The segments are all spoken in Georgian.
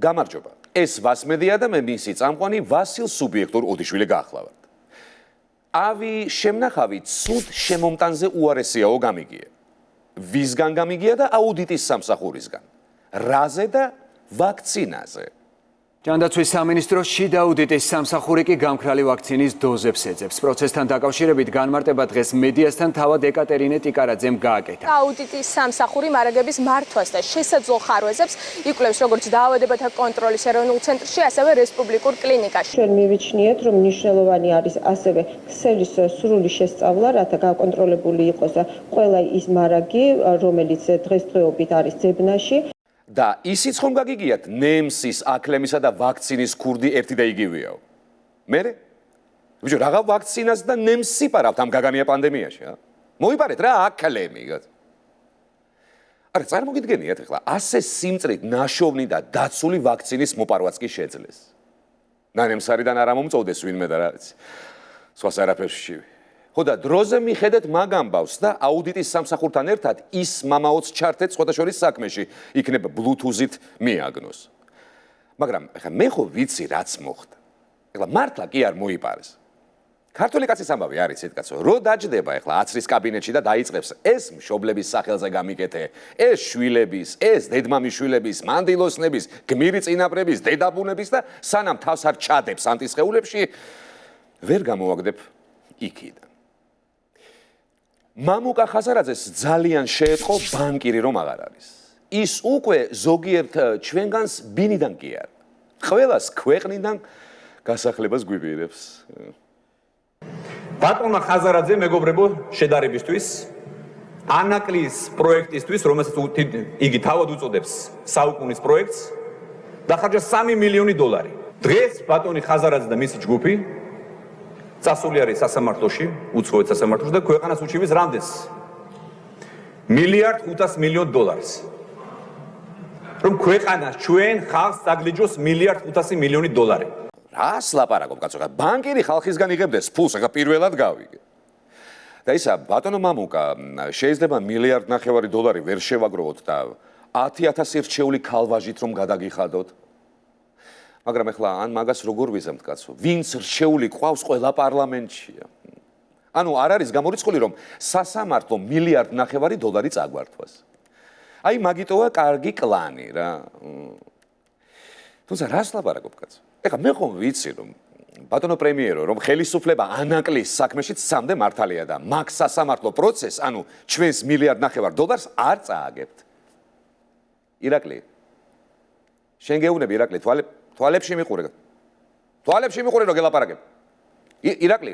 გამარჯობა. ეს ვასმედია და მე მისი წამყვანი ვასილ სუბიექტურ ოდიშვილი გახლავართ. ავი შემნახავი ცუდ შემომტანზე უარესიაო გამიგია. ვისგან გამიგია და აუდიტის სამსახურისგან. რაზე და ვაქცინაზე. ჯანდაცვის სამინისტრო შიდა აუდიტის სამსახური კი გამქრალი ვაქცინის დოზებს ეძებს. პროცესთან დაკავშირებით განმარტება დღეს მედიასთან თავად ეკატერინე ტიკარაძემ გააკეთა. აუდიტის სამსახური მარაგების მართვას და შესაძლო ხარვეზებს იკვლევს როგორც დაავადებათა კონტროლის ეროვნულ ცენტრში, ასევე რესპუბლიკურ კლინიკაში. ჩვენ მივიჩნიეთ, რომ მნიშვნელოვანი არის ასევე ქსელის სრული შესწავლა, რათა გაკონტროლებული იყოს ყველა ის მარაგი, რომელიც დღესდღეობით არის ძებნაში. და ისიც ხომ გაგიგიათ ნემსის, აქლემისა და ვაქცინის ქურდი ერთი და იგივეაო. მერე? ბიჭო, რაღა ვაქცინას და ნემსს იპარავთ ამ გაგამია პანდემიაში, ა? მოიპარეთ რა აქლემი. არა, წარმოგიდგენიათ ახლა, ასე სიმწრით ნაშოვნი და დაცული ვაქცინის მოპარვაც კი შეძლეს. ნემსარიდან არ მომწოდეს ვინმე და რა ვიცი. სხვას არაფერს შევი. ხო და დროზე მიხედეთ მაგ ამბავს და აუდიტის სამსახურთან ერთად ის მამაოც ჩართეთ სხვათა შორის საქმეში, იქნება ბლუთუზით მიაგნოს. მაგრამ ახლა მე ხო ვიცი რაც მოხდა. ახლა მართლა კი არ მოიპარეს. ქართული კაცის ამბავი არის იცით კაცო, რო დაჯდება ახლა აცრის კაბინეტში და დაიწყებს ეს მშობლების სახელზე გამიკეთე, ეს შვილების, ეს დედმამიშვილების, მანდილოსნების, გმირი წინაპრების, დედაბუნების და სანამ თავს არ ჩადებს ანტისხეულებში, ვერ გამოვაგდებ იქიდან. მამუკა ხაზარაძეს ძალიან შეეწყო ბანკირი რომ აღარ არის. ის უკვე ზოგიერთ ჩვენგანს ბინიდან კი არა. ყველას ქვეყნიდან გასახლებას გვიპირებს. ბატონმა ხაზარაძე მეგობრებო შედარებისთვის ანაკლის პროექტისთვის, რომელსაც იგი თავად უწოდებს საუკუნის პროექტს, დახარჯა $3 მილიონი. დღეს ბატონი ხაზარაძე და მისი ჯგუფი წასული არის სასამართლოში, უცხოეთ სასამართლოში და ქვეყანას უჩივის რამდენს? $1.5 მილიარდ. რომ ქვეყანას ჩვენ ხალხს დაგლიჯოს $1.5 მილიონი. რას ლაპარაკობ კაცო? ბანკირი ხალხისგან იღებდეს ფულს, ახლა პირველად გავიგე. და ისა ბატონო მამუკა, შეიძლება $1.5 მილიარდი ვერ შევაგროვოთ და 10,000 რჩეული ქალვაჟით რომ გადაგიხადოთ. მაგრამ ახლა ან მაგას როგორ ვიზამთ კაცო? ვინც რჩეული ყავს ყველა პარლამენტშია. ანუ არ არის გამორიცხული რომ სასამართლო $1.5 წაგვართვას. აი მაგიტოა კარგი კლანი რა. თუმცა რას ლაპარაკობ კაცო? ეხლა მე ხომ ვიცი რომ ბატონო პრემიერო რომ ხელისუფლება ანაკლის საქმეშიც სამდე მართალია და მაგ სასამართლო პროცესს, ანუ ჩვენს $1.5 არ წააგებთ. ირაკლი. შენ გეუბნები ირაკლი, თვალებში მიყურე. თვალებში მიყურე რომ გელაპარაკებ. ირაკლი.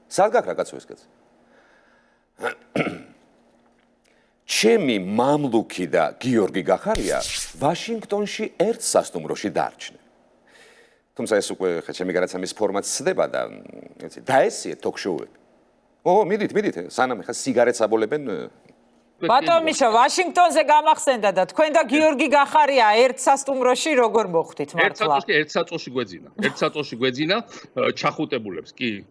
სად გაქრა კაცო ეს კაცი? ჩემი მამლუქი და გიორგი გახარია ვაშინგტონში ერთ სასტუმროში დარჩნენ. თუმცა ეს უკვე ხა ჩემი გადაცემის ფორმატს ცდება და ეცი დაესიეთ ток-შოუები. მიდით, სანამ ხა სიგარეტს აბოლებენ. ბატონ მიშა, ვაშინგტონზე გამახსენდა და თქვენ და გიორგი გახარია ერთ სასტუმროში როგორ მოხვდით მართლა? ერთ საწოლში გვეძინა ჩახუტებულებს კი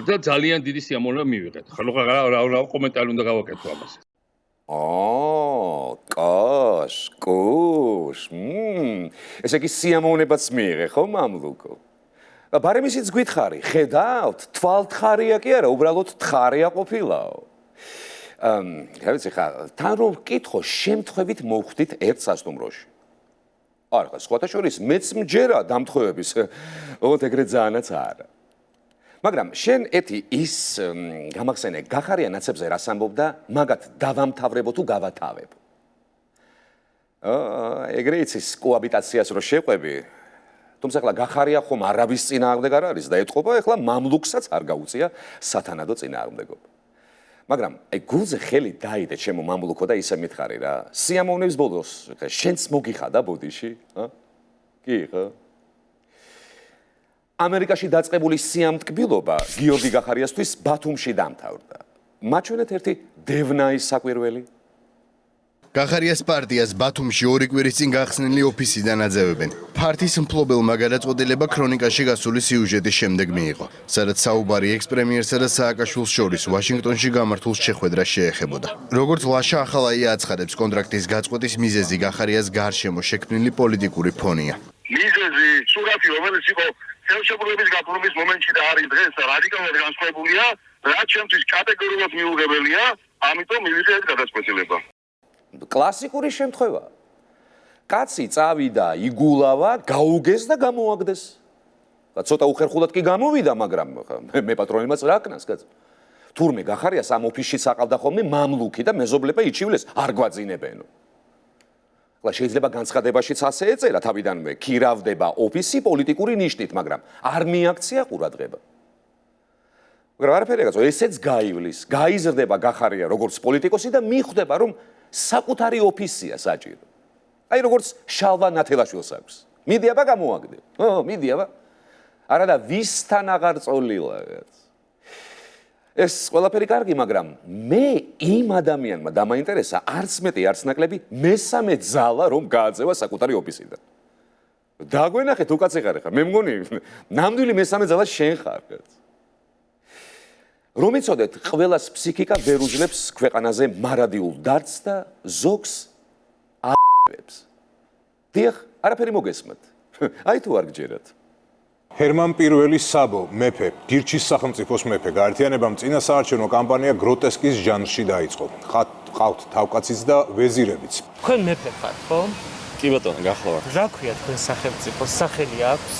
და ძალიან დიდი სიამოვნება მივიღეთ. ხალხ რა კომენტარი უნდა გავაკეთო ამას? კუშ. ესე იგი სიამოვნებაც მიიღე ხო მამლუკო? ბარემ ისიც გითხარი, ხედავთ, თვალთხარია კი არა, უბრალოდ თხარია ყოფილაო. რა ვიცი ხა, თან რომ ვკითხო, შემთხვევით მოვხვდით ერთ სასტუმროში. არა, სხვათა შორის მეც მჯერა დამთხოვების, ოღონდ ეგრეთ ძალიანაც არა. მაგრამ შენ ერთი ის გამახსენე გახარია ნაცებზე რას ამბობდა, მაგათ დავამთავრებო თუ გავათავებო. ეგრე იცის კოაბიტაციას რო შეყვები, თუმცა ახლა გახარია ხომ არავის წინააღმდეგ არ არის და ეთყობა, ახლა მამლუქსაც არ გაუწია სათანადო წინააღმდეგობა. მაგრამ აი გულზე ხელი დაიდე ჩემო მამლუქო და ისე მითხარი რა. სიამოვნების ბოლოს შენც მოგიხადა ბოდიში, კი ხო? ამერიკაში დაწყებული სიამტკბილობა გიორგი გახარიასთვის ბათუმში დამთავრდა. მაჩვენეთ ერთი დევნაის საკვირველი. გახარიას პარტიას ბათუმში 2 კვირის წინ გახსნილი ოფისიდან აძევებენ. ფართის მფლობელმა გადაწყვეტილება ქრონიკაში გასული სიუჟეტის შემდეგ მიიღო, სადაც საუბარი ექს-პრემიერსა და სააკაშვილს შორის ვაშინგტონში გამართულ შეხვედრას შეეხებოდა. როგორც ლაშა ახალაია აცხადებს, კონტრაქტის გაწყვეტის მიზეზი გახარიას გარშემო შექმნილი პოლიტიკური ფონია. მიზეზი სურათი, რომელიც იყო ხელშეკრულების გაფორმების მომენტში და არის დღეს რადიკალურად განსხვავებულია, რაც ჩემთვის კატეგორიულად მიუღებელია, ამიტომ მივიღე ეს გადაწყვეტილება. კლასიკური შემთხვევა. კაცი წავიდა, იგულავა, გაუგეს და გამოაგდეს. ცოტა უხერხულად კი გამოვიდა, მაგრამ მე პატრონებმაც რა აკნას, კაც. თურმე გახარიას ამ ოფისში საყავდა ხოლმე მამლუქი და მეზობლება იჩივლეს არ გვაძინებენო. შეიძლება განცხადებაშიც ასე ეწერა თავიდანვე, ქირავდება ოფისი პოლიტიკური ნიშნით, მაგრამ არ მიაქცია ყურადღება. მაგრამ არაფერი კაცო, ესეც გაივლის, გაიზრდება გახარია როგორც პოლიტიკოსი და მიხვდება, რომ საკუთარი ოფისია საჭირო. აი როგორც შალვა ნათელაშვილს აქვს. მიდიაბა გამოაგდე. მიდიაბა. არა და ვისთან აღარ წოლილა. ეს ყველაფერი კარგი, მაგრამ მე იმ ადამიანმა დამაინტერესა არც მეტი არც ნაკლები მესამე ძალა რომ გააძევა საკუთარი ოფისიდან. დაგვენახეთ უკაცე ხარ ხა. მე მგონი ნამდვილი მესამე ძალა შენ ხარ, კაც. რომ იცოდეთ, ყველას ფსიქიკა ვერ უძლებს ქვეყანაზე მარადიულ დარდს და ზოგს აებს. დიახ, არაფერი მოგესმათ. აი თუ არ გჯერათ. ჰერმან პირველი საბო, მეფე, გირჩის სახელმწიფოს მეფე, გაერთიანებამ წინა საარჩევნო კამპანია გროტესკის ჟანრში დაიწყო. ყავთ თავკაციც და ვეზირებიც. თქვენ მეფე ხართ, ხო? კი ბატონო, გახლავართ. რა ქვია თქვენ სახელმწიფოს? სახელი აქვს?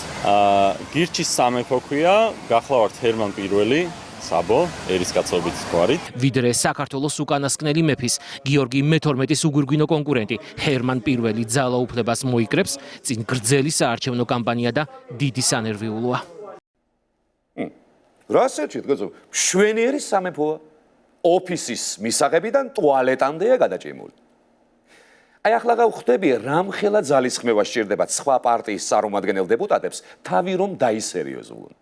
გირჩის სამეფო ქვია, გახლავართ ჰერმან პირველი. საბო, ერისკაცობით გვარით. ვიდრე საქართველოს უკანასკნელი მეფის გიორგი მე-12-ის უგვირგვინო კონკურენტი ჰერმან პირველი ძალაუფლებას მოიკრებს, წინ გრძელი საარჩევნო კამპანია და დიდი სანერვიულოა. რა შეჭით, გაწო, მშვენიერი სამეფოა. ოფისის მისაღებიდან ტუალეტამდეა გადაჭიმული. აი ახლა გავხვდები, რამხელა ძალისხმევა სჭირდება სხვა პარტიის წარმომადგენელ დეპუტატებს, თავი რომ დაისერიოზულონ.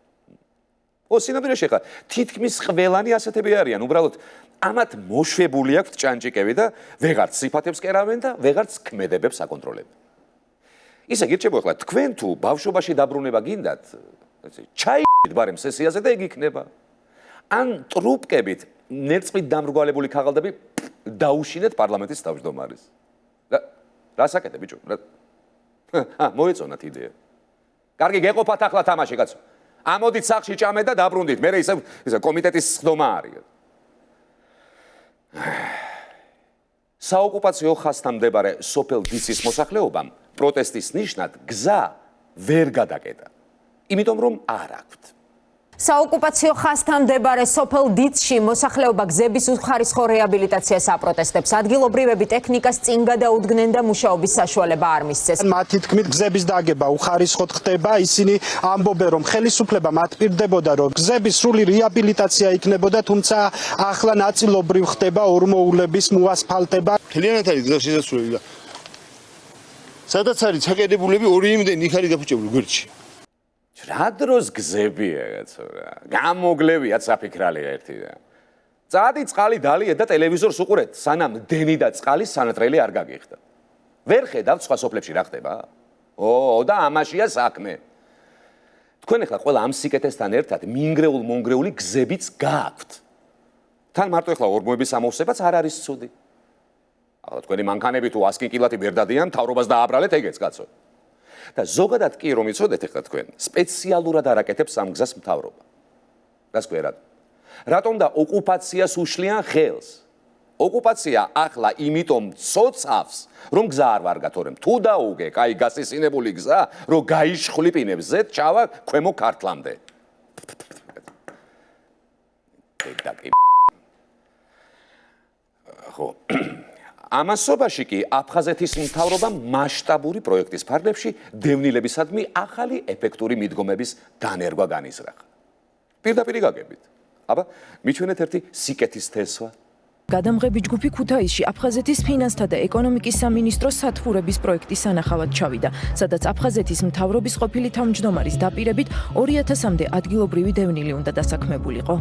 სინამდვილეში ხა თითქმის ყველანი ასეთები არიან, უბრალოდ ამათ მოშვებული აქვთ ჭანჭიკები და ვეღარც სიფათებს კერავენ და ვეღარც ქმედებებს აკონტროლებენ. ისე გირჩევ ახლა თქვენ თუ ბავშვობაში დაბრუნება გინდათ, ჩაიგდით ბარემ სესიაზე და ეგ იქნება. ან ტრუპკებით ნერწყვით დამრგვალებული ქაღალდები დაუშინეთ პარლამენტის თავმჯდომარის. რა საკეთებ ბიჭო? მოეწონათ იდეა. კარგი, გეყოფათ ახლა თამაში კაცო. ამოდით სახში ჭამე და დაბრუნდით. მე ისე კომიტეტის სხდომა არის. საოკუპაციო ხაზთან მდებარე სოფელ დიცის მოსახლეობამ პროტესტის ნიშნად გზა ვერ გადაკეტა. იმიტომ რომ არ აქვთ. საოკუპაციო ხაზთან მდებარე სოფელ დიცში მოსახლეობა გზების უხარისხო რეაბილიტაციას აპროტესტებს. ადგილობრივები ტექნიკას წინ გადაუდგნენ და მუშაობის საშუალება არ მისცეს. მათი თქმით, გზების დაგება უხარისხოდ ხდება. ისინი ამბობენ, რომ ხელისუფლება მათ პირდებოდა, რომ გზების სრული რეაბილიტაცია იქნებოდა, თუმცა ახლა ნაწილობრივ ხდება ორმოულების მოასფალტება. მთლიანად არის გზა შესასვლელი და სადაც არის ჩაკეტებულები ორი იმდენი იქ არის გაფუჭებული გვერდში. რა დროს გზებია კაცო რა. გამოგლევიათ საფიქრალია ერთი და. წადი წყალი დალიეთ და ტელევიზორს უყურეთ, სანამ დენი და წყალი სანატრელი არ გაგიხდა. ვერ ხედავთ სხვა სოფლებში რა ხდება? და ამაშია საქმე. თქვენ ახლა ყველა ამ სიკეთესთან ერთად მინგრეულ-მონგრეული გზებიც გააქვთ. თან მარტო ახლა ორმოების ამოვსებაც არ არის ცუდი. თქვენი მანქანები თუ 100 კილოметრი ვერ დადიან, მთავრობას დააბრალეთ ეგეც კაცო. და ზოგადად კი რომ იცოდეთ ახლა თქვენ, სპეციალურად არაკეთებს ამ გზას მთავრობა. რას ქვია რატო? რატომ და ოკუპაციას უშლიან ხელს? ოკუპაცია ახლა იმიტომ ცოცავს, რომ გზა არ ვარგა, თორემ თუ დაუგე, კაი გასისინებული გზა, რომ გაიშხვლიპინებს ზედ ჩავა ქვემო ქართლამდე. ხო. ამასობაში კი აფხაზეთის მთავრობამ მასშტაბური პროექტის ფარგლებში დევნილებისადმი ახალი ეფექტური მიდგომების დანერგვა განიზრახა. პირდაპირ გაგებით. აბა, მიჩვენეთ ერთი სიკეთის თესვა. გადამღები ჯგუფი ქუთაისში აფხაზეთის ფინანსთა და ეკონომიკის სამინისტროს სათბურების პროექტის სანახავად ჩავიდა, სადაც აფხაზეთის მთავრობის ყოფილი თავმჯდომარის დაპირებით 2000-მდე ადგილობრივი დევნილი უნდა დასაქმებულიყო.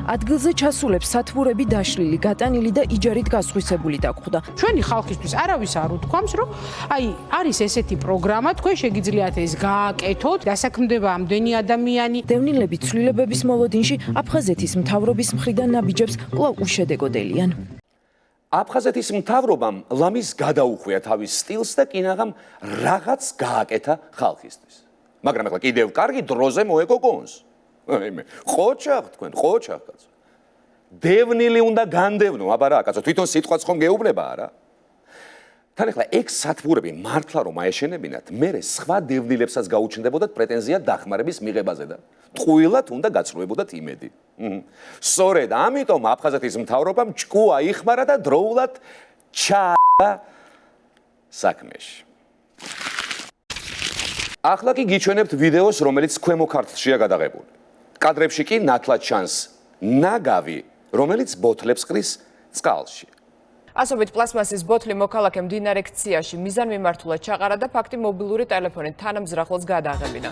ადგილზე ჩასულებს სათბურები დაშლილი, გატანილი და იჯარით გასხვისებული დაგხვდა. ჩვენი ხალხისთვის არავის არ უთქვამს, რომ აი არის ესეთი პროგრამა, თქვენ შეგიძლიათ ეს გააკეთოთ, დასაქმდება ამდენი ადამიანი. დევნილები ცვლილებების მოლოდინში აფხაზეთის მთავრობის მხრიდან ნაბიჯებს კვლავ უშედეგოდელიან. აფხაზეთის მთავრობამ ლამის გადაუხვია თავის სტილს და კინაღამ რაღაც გააკეთა ხალხისთვის. მაგრამ ახლა კიდევ კარგი დროზე მოეკო კონს. ყოჩაღ თქვენ, ყოჩაღ კაცო. დევნილი უნდა განდევნო, აბა რა კაცო, თვითონ სიტყვაც ხომ გეუბნება არა? თან ახლა ეგ სათბურები მართლა რომ აეშენებინათ, მერე სხვა დევნილებსაც გაუჩნდებოდათ პრეტენზია დახმარების მიღებაზე და ტყუილად უნდა გაცვლებოდათ იმედი. სწორედ ამიტომ აფხაზეთის მთავრობამ ჭკუა იხმარა და დროულად ჩაა საქმეში. ახლა კი გიჩვენებთ ვიდეოს, რომელიც ქვემო ქართლშია გადაღებული. კადრებში კი ნათლად ჩანს ნაგავი, რომელიც ბოთლებს ყრის წყალში. ასობით პლასმასის ბოთლი მოქალაქე მდინარე ქციაში მიზანმიმართულად ჩაყარა და ფაქტი მობილური ტელეფონით თანამზრახველს გადააღებინა.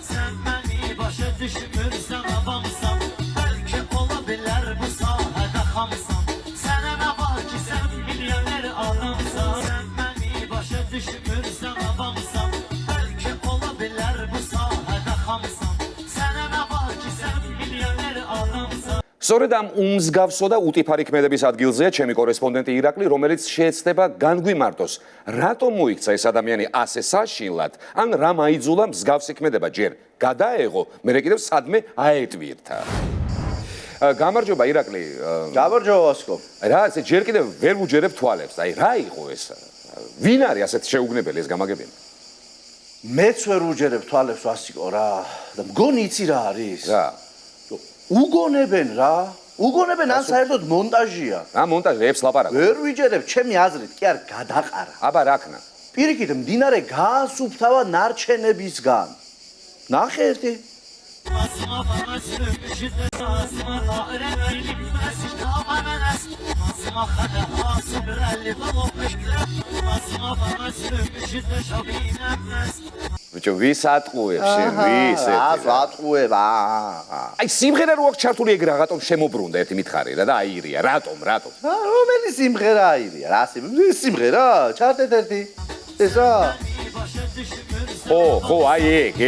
სწორედ ამ უმსგავსო და უტიფარი ქმედების ადგილზეა ჩემი კორესპონდენტი ირაკლი, რომელიც შეეცდება განგვიმარტოს, რატომ მოიქცა ეს ადამიანი ასე საშინლად, ან რა მაიძულა მსგავსი ქმედება ჯერ გადაეღო, მერე კიდევ სადმე აეტვირთა. გამარჯობა ირაკლი. გამარჯობა ვასკო. რა, ესე ჯერ კიდევ ვერ ვუჯერებ თვალებს. აი, რა იყო ეს? ვინ არის ასეთ შეუგნებელი ეს გამაგებინა? მეც ვერ ვუჯერებ თვალებს ვასიკო რა. და მგონი იცი რა არის? რა? უგონებენ რა. უგონებენ ან საერთოდ მონტაჟია. რა მონტაჟებს ლაპარაკობ? ვერ ვიჯერებ, ჩემი აზრით კი არ გადაყარა. აბა რა ქნა? პირიქით მდინარე გაასუფთავა ნარჩენებისგან. ნახე ერთი. ბიჭო, ვის ატყუებს შენ, ვის? ატყუება. აი, სიმღერა რო აქვს ჩართული ეგ რაღაცომ შემოbrunდა ერთი მითხარი რა და აირია. რატომ? რომელი სიმღერა აირია? რა სიმღერა? ჩართეთ ერთი. ეს რა? ხო, აი ეგ.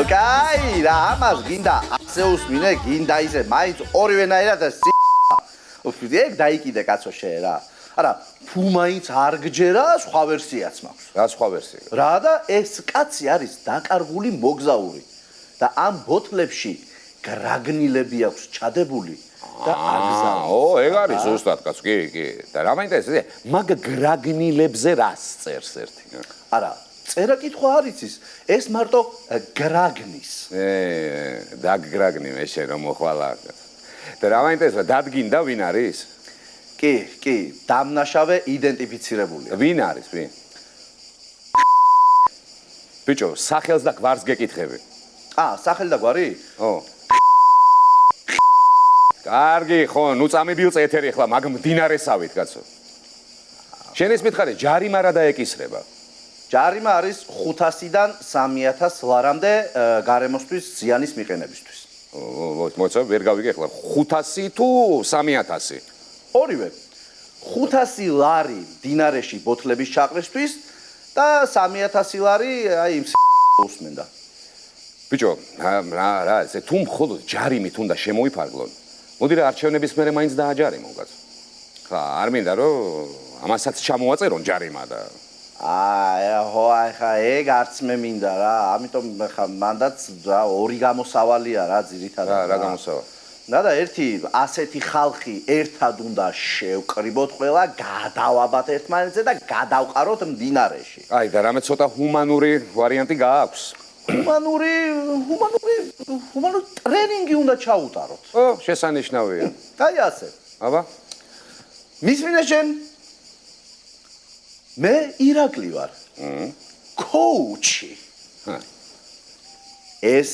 ოკეი, რა ამას გინდა ასე უსმინე, გინდა ისე, მაინც ორივენაირად ეგ დაიკიდე კაცო შე რა. არა, თუ მაინც არ გჯერა, სხვა ვერსიაც მაქვს. რა სხვა ვერსია? რა და ეს კაცი არის დაკარგული მოგზაური და ამ ბოთლებში გრაგნილები აქვს ჩადებული და აგზავნის. ეგ არის ზუსტად კაცო, კი. და რა მაინტერესებს, მაგ გრაგნილებზე რას წერს ერთი? არა, წერა კითხვა არ იცის, ეს მარტო გრაგნის. დაგგრაგნი მე შენ რომ მოხვალა. და რა მაინტერესებს, დადგინდა ვინ არის? კი, დამნაშავე იდენტიფიცირებულია. ვინ არის, ვინ? ბიჭო, სახელს და გვარს გეკითხები. სახელი და გვარი? ო. კარგი, ხო, ნუ წამიბილწე ეთერი ახლა მაგ მდინარესავით, კაცო. შენ ეს მითხარი, ჯარიმა რა დაეკისრება? ჯარიმა არის 500-დან 3000 ლარამდე გარემოსთვის ზიანის მიყენებისთვის. მოიცა, ვერ გავიგე ახლა 500 თუ 3000? ორივე. 500 ლარი დინარეში ბოთლების ჩაყრისთვის და 3000 ლარი აი იმ უსმენდა. ბიჭო, რა, ესე თუ მხოლოდ ჯარიმით უნდა შემოიფარგლონ. მოდი რა არჩევნების მერე მაინც დააჯარიმო, კაცო. ხა, არ მინდა რომ ამასაც ჩამოაწერონ ჯარიმა და ხა ეგ არც მე მინდა რა, ამიტომ ხა მანდაც რა ორი გამოსავალია რა ძირითადად. რა გამოსავალი? და ერთი ასეთი ხალხი ერთად უნდა შევკრიბოთ ყველა, გადავაბათ ერთმანეთზე და გადავყაროთ მდინარეში. აი და რამე ცოტა ჰუმანური ვარიანტი გააქვს. ჰუმანური ტრენინგი უნდა ჩაუტაროთ. ო, შესანიშნავია. აი ასე. აბა. მისმინე შენ? მე ირაკლი ვარ. კოუჩი. ეს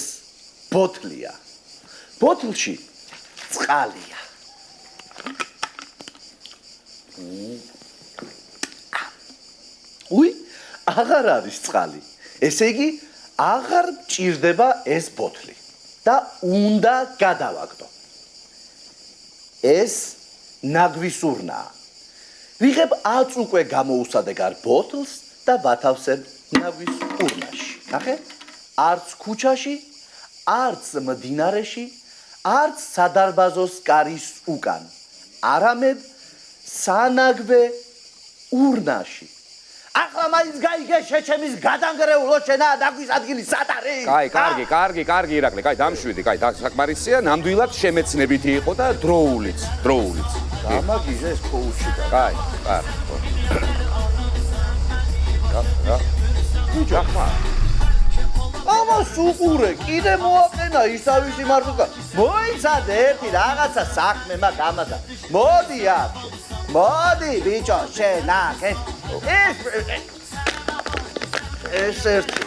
ბოთლია. ბოთლში წყალია. უი, აღარ არის წყალი. ესე იგი, აღარ მჭირდება ეს ბოთლი და უნდა გადავაგდო. ეს ნაგვის ურნაა. ვიღებ 10 უკვე გამოუსადე გარ ბოთლს და ვათავსებ ნაგვის ურნაში. ნახე? არც ქუჩაში, არც მდინარეში, არც სადარბაზოს კარის უკან. არამედ სანაგვე ურნაში. ახლა მაინც გაიგე შეჩემის გადანგრეულო შენა დაგვის ადგილი სად არის? კარგი, ირაკლი, დამშვიდი, საკმარისია, ნამდვილად შემეცნებითი იყო და დროულიც. გამაგიჟე ეს კოუჩი და. კარგი. ბიჭო, ამას უყურე, კიდე მოაყენა ისავისი მარტო. მოიცადე ერთი რაღაცა საქმე მაქვს ამასა. მოდი აქ. მოდი ბიჭო, შენახე. ეს ერთი.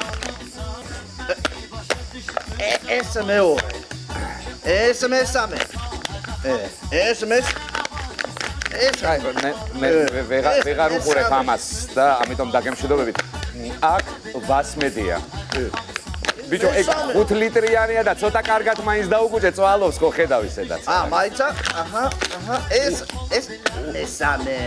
ეს მეორე. ეს მესამე. ეს მე ვეღარ უყურებ ამას და ამიტომ დაგემშვიდობებით. აქ ვასმედია. ბიჭო, ეგ 5 ლიტრიანია და ცოტა კარგად მაინც დაუგუჭე, წვალობს ხო ხედავ ისედაც. მაიცა? აჰა, ეს მესამე.